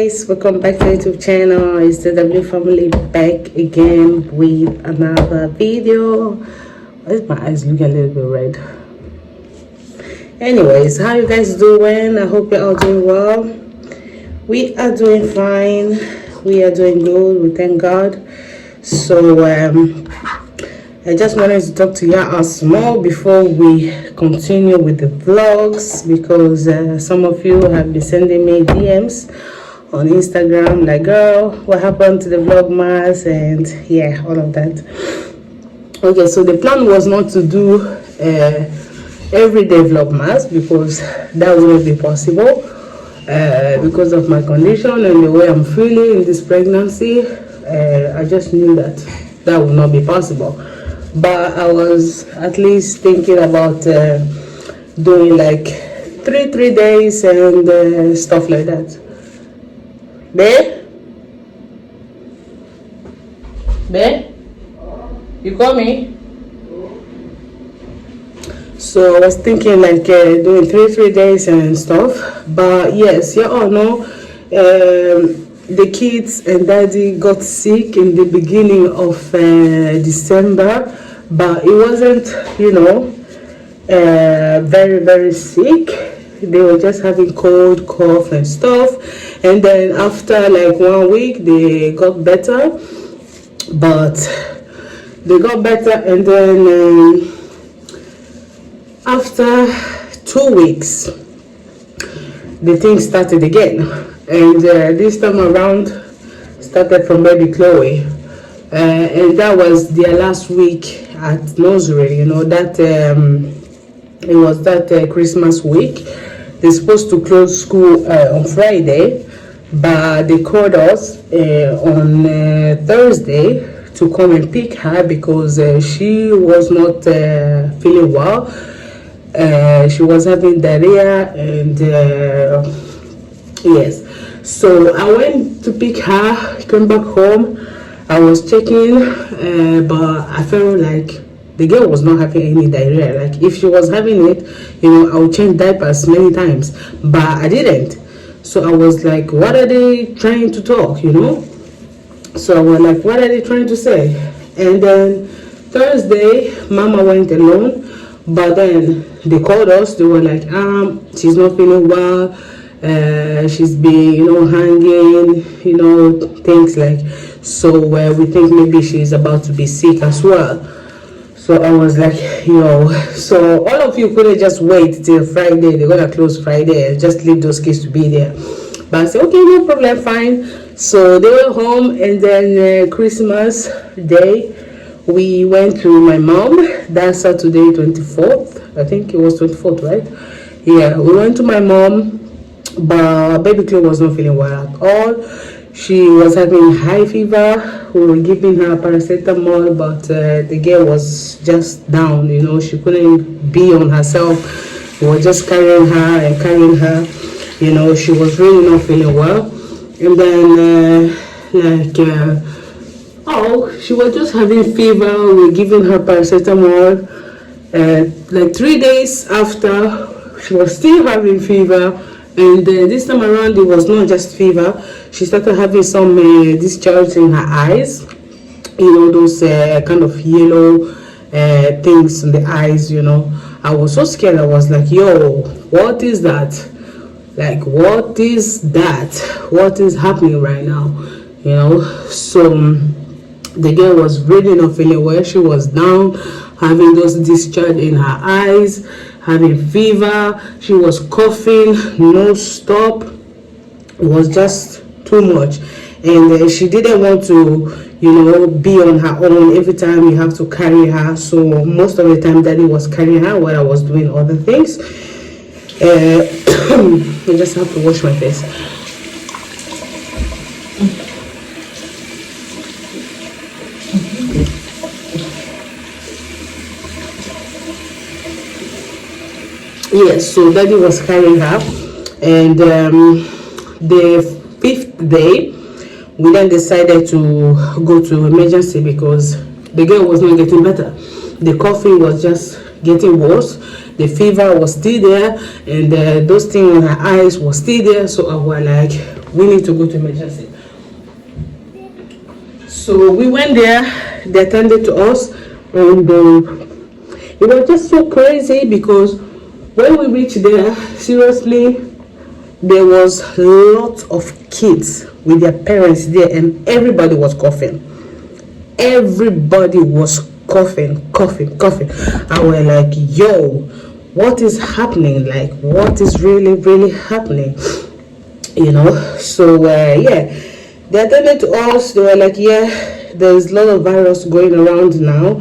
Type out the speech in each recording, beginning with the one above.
guys, welcome back to YouTube channel. It's the W family back again with another video. Why is my eyes looking a little bit red? Anyways, how you guys doing? I hope you're all doing well. We are doing fine. We are doing good. We thank God. So I just wanted to talk to y'all small before we continue with the vlogs, because some of you have been sending me DMs on Instagram like, girl, what happened to the vlogmas, and yeah, all of that. Okay, so the plan was not to do everyday vlogmas, because that wouldn't be possible because of my condition and the way I'm feeling in this pregnancy. I just knew that would not be possible. But I was at least thinking about doing like three days and stuff like that. Babe? Babe? You call me? So I was thinking like doing three days and stuff. But yes, you all know the kids and daddy got sick in the beginning of December, but it wasn't, very sick. They were just having cold, cough and stuff, and then after like 1 week they got better. But they got better, and then after 2 weeks the thing started again. And this time around started from baby Chloe, and that was their last week at nursery. That it was that Christmas week. They're supposed to close school on Friday, but they called us on Thursday to come and pick her, because she was not feeling well. She was having diarrhea, and yes. So I went to pick her, came back home. I was checking, but I felt like the girl was not having any diarrhea. Like if she was having it, I would change diapers many times, but I didn't. So I was like, what are they trying to talk, So I was like, what are they trying to say? And then Thursday, Mama went alone, but then they called us. They were like, she's not feeling well. She's been, hanging, things like. So we think maybe she's about to be sick as well. So I was like, so all of you couldn't just wait till Friday. They're gonna close Friday and just leave those kids to be there. But I said, okay, no problem, fine. So they went home, and then Christmas Day we went to my mom. That Saturday, 24th. I think it was 24th, right? Yeah, we went to my mom. But baby Chloe was not feeling well at all. She was having high fever. We were giving her paracetamol, but the girl was just down. She couldn't be on herself. We were just carrying her. She was really not feeling well. And then she was just having fever. We were giving her paracetamol. Like 3 days after, she was still having fever. And this time around, it was not just fever. She started having some discharge in her eyes. Those kind of yellow things in the eyes. I was so scared. I was like, yo, what is that? Like, what is that? What is happening right now? So the girl was really not feeling well. She was down, having those discharge in her eyes, having fever. She was coughing no stop. It was just too much, and she didn't want to be on her own. Every time you have to carry her, so most of the time daddy was carrying her while I was doing other things. I just have to wash my face. Yes, so daddy was carrying her, and the 5th day we then decided to go to emergency, because the girl was not getting better. The coughing was just getting worse. The fever was still there, and those things in her eyes was still there. So I was like, we need to go to emergency. So we went there, they attended to us, and it was just so crazy because when we reached there, seriously, there was lots of kids with their parents there, and everybody was coughing. Everybody was coughing. And we're like, yo, what is happening? Like, what is really happening? So yeah, they attended to us. They were like, yeah, there's a lot of virus going around now,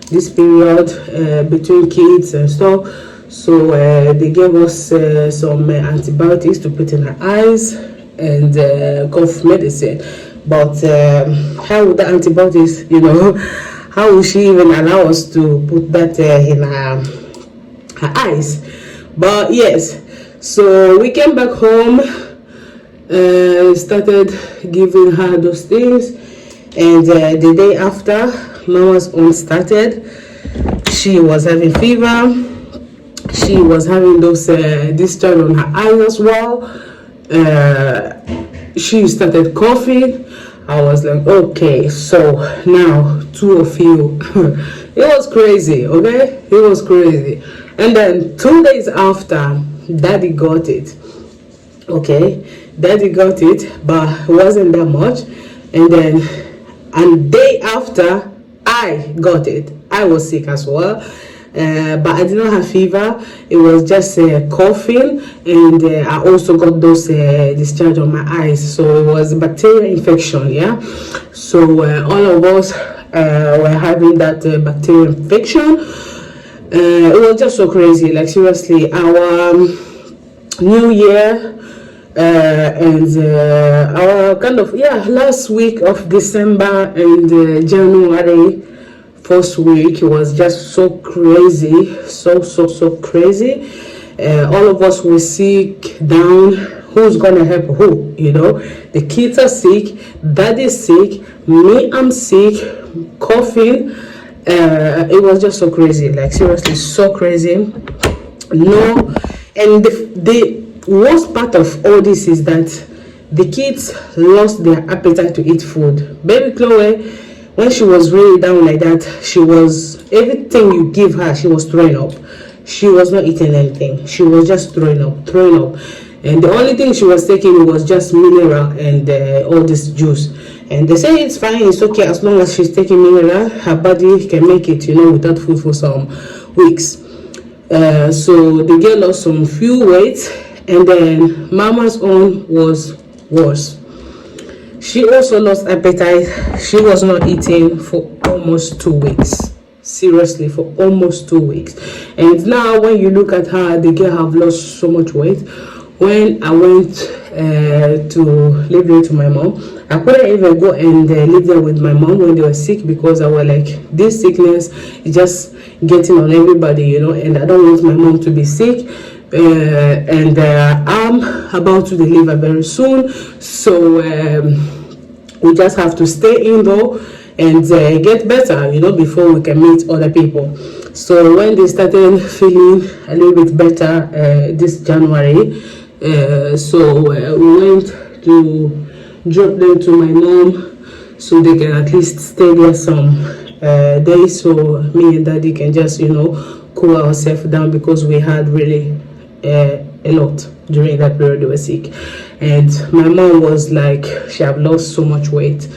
this period, between kids and stuff. So they gave us some antibiotics to put in her eyes and cough medicine. But how would the antibiotics, how would she even allow us to put that in her eyes? But yes, so we came back home, started giving her those things, and the day after Mama's own started, she was having fever. She was having those discharge on her eyes as well. She started coughing. I was like, okay, so now two of you. It was crazy, okay? It was crazy. And then 2 days after, Daddy got it. Okay, Daddy got it, but it wasn't that much. And then, and day after, I got it. I was sick as well. But I did not have fever. It was just coughing, and I also got those discharge on my eyes. So it was a bacterial infection, yeah. So all of us were having that bacterial infection. It was just so crazy. Like seriously, our New Year and our kind of last week of December and January. First week was just so crazy, so crazy. All of us were sick, down. Who's gonna help who? The kids are sick, Daddy's sick, me, I'm sick, coughing. It was just so crazy, like seriously, so crazy. No, and the worst part of all this is that the kids lost their appetite to eat food. Baby Chloe, when she was really down like that, she was, everything you give her, she was throwing up. She was not eating anything. She was just throwing up. And the only thing she was taking was just mineral and all this juice. And they say it's fine, it's okay, as long as she's taking mineral, her body can make it, without food for some weeks. So the girl lost some few weight, and then Mama's own was worse. She also lost appetite. She was not eating for almost 2 weeks. Seriously, for almost 2 weeks. And now when you look at her, the girl have lost so much weight. When I went to live there to my mom, I couldn't even go and live there with my mom when they were sick, because I was like, this sickness is just getting on everybody, and I don't want my mom to be sick. And I'm about to deliver very soon, so we just have to stay indoor and get better, before we can meet other people. So when they started feeling a little bit better this January, so we went to drop them to my mom so they can at least stay there some days, so me and Daddy can just cool ourselves down, because we had really a lot during that period they were sick. And my mom was like, she have lost so much weight.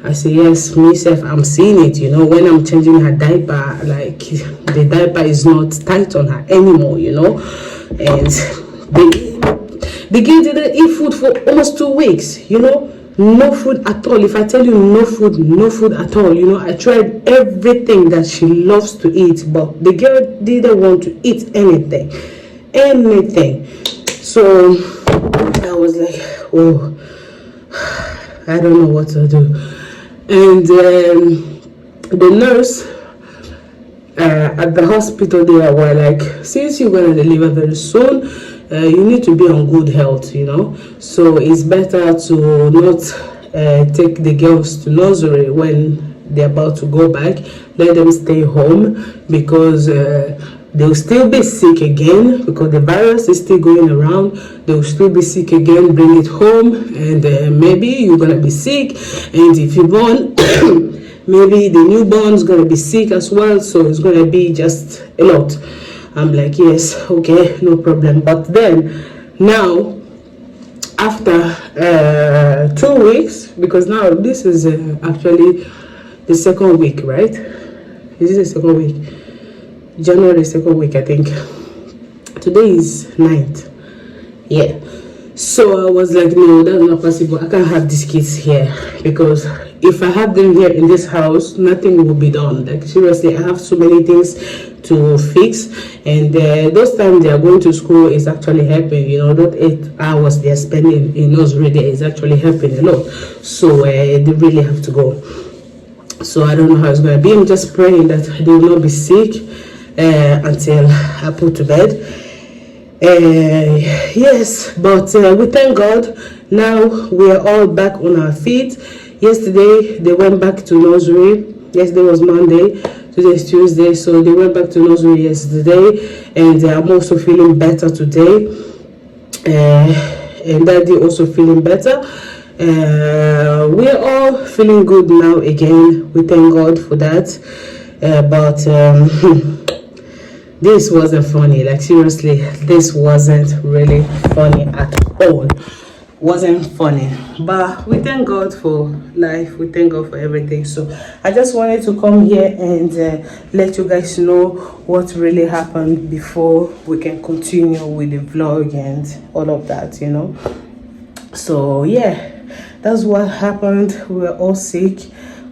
I say, yes, myself, I'm seeing it, when I'm changing her diaper, like the diaper is not tight on her anymore, and the girl didn't eat food for almost 2 weeks, no food at all. If I tell you no food at all, I tried everything that she loves to eat, but the girl didn't want to eat anything. So I was like, oh, I don't know what to do. And the nurse at the hospital, they were like, since you're going to deliver very soon, you need to be on good health, so it's better to not take the girls to nursery when they're about to go back. Let them stay home, because they'll still be sick again because the virus is still going around. They'll still be sick again, bring it home, and maybe you're gonna be sick, and if you born maybe the newborn's gonna be sick as well, so it's gonna be just a lot. I'm like, yes, okay, no problem. But then now after 2 weeks, because now this is actually the second week, right? This is the second week, January 2nd week, I think. Today is 9th. Yeah. So I was like, no, that's not possible. I can't have these kids here, because if I have them here in this house, nothing will be done. Like, seriously, I have so many things to fix, and those times they are going to school is actually helping. You know, that 8 hours they are spending in nursery there is actually helping a lot. So they really have to go. So I don't know how it's going to be. I'm just praying that they will not be sick until I put to bed. Yes, but we thank God. Now we are all back on our feet. Yesterday they went back to nursery. Yesterday was Monday, today is Tuesday, so they went back to nursery yesterday, and I'm also feeling better today, and Daddy also feeling better. We are all feeling good now again. We thank God for that. But this wasn't funny. Like, seriously, this wasn't really funny at all. Wasn't funny. But we thank God for life. We thank God for everything. So I just wanted to come here and let you guys know what really happened before we can continue with the vlog and all of that, you know. So yeah, that's what happened. We were all sick,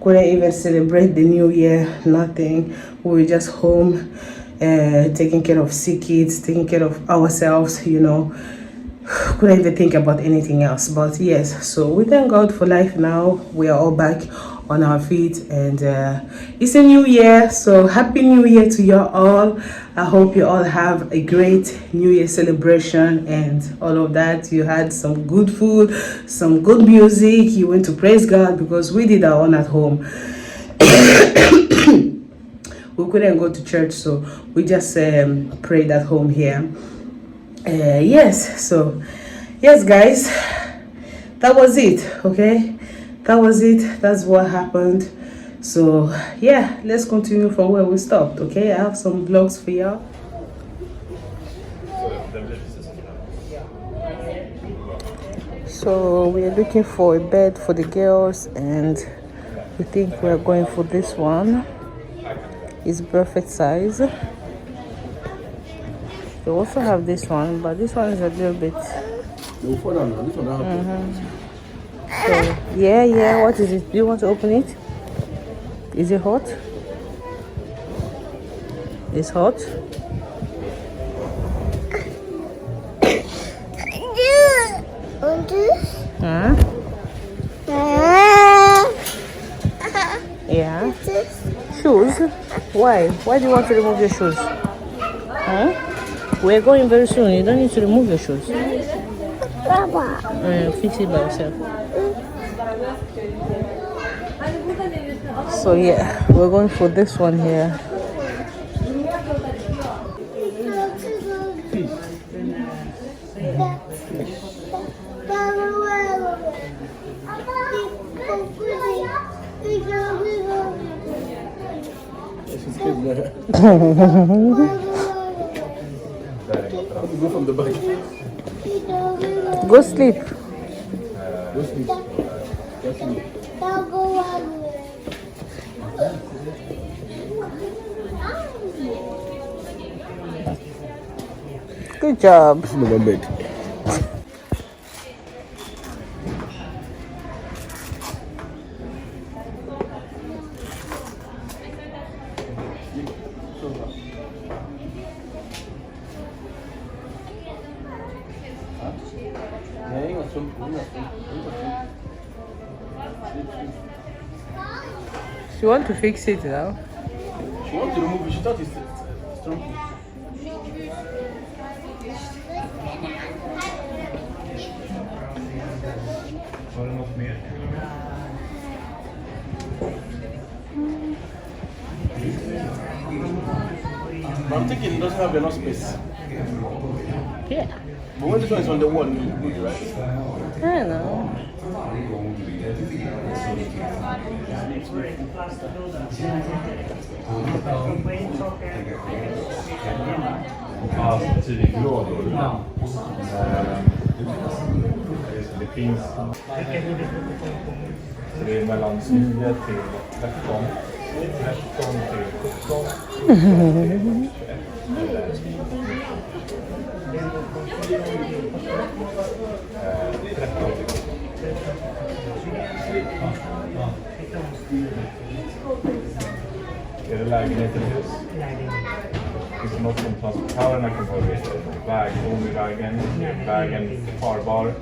couldn't even celebrate the new year, nothing. We were just home, taking care of sick kids, taking care of ourselves, you know. Couldn't even think about anything else. But yes, so we thank God for life now. We are all back on our feet, and it's a new year, so happy new year to you all. I hope you all have a great new year celebration and all of that. You had some good food, some good music, you went to praise God, because we did our own at home. We couldn't go to church, so we just prayed at home here. Yes, so yes guys, that was it. Okay, that was it. That's what happened. So yeah, let's continue from where we stopped. Okay, I have some vlogs for y'all. So we are looking for a bed for the girls, and we think we're going for this one. It's perfect size. We also have this one, but this one is a little bit. So yeah, what is it? Do you want to open it? Is it hot? It's hot. Huh? Yeah. Shoes? Why? Why do you want to remove your shoes? Huh? We're going very soon. You don't need to remove your shoes. Fix it by yourself. So yeah, we're going for this one here. Go from the back. Go sleep. Go sleep. Go sleep. Good job. This is my bed. She want to fix it now. She wants to remove it. She thought it's strong. But I'm thinking it doesn't have enough space. Yeah. But when this one is on the wall, it's good, right? I don't know. Ja, tydlig grå då. Det finns... Så det är mellan 9 till 13. 13 till 17. Är det lägenhet eller hus? Finns det något som transportörerna kan vara med? Vägbom i vägen, vägen farbar,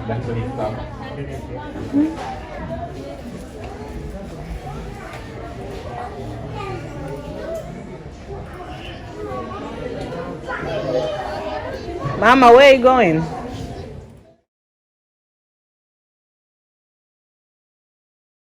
lätt att hitta. Mama, where are you going?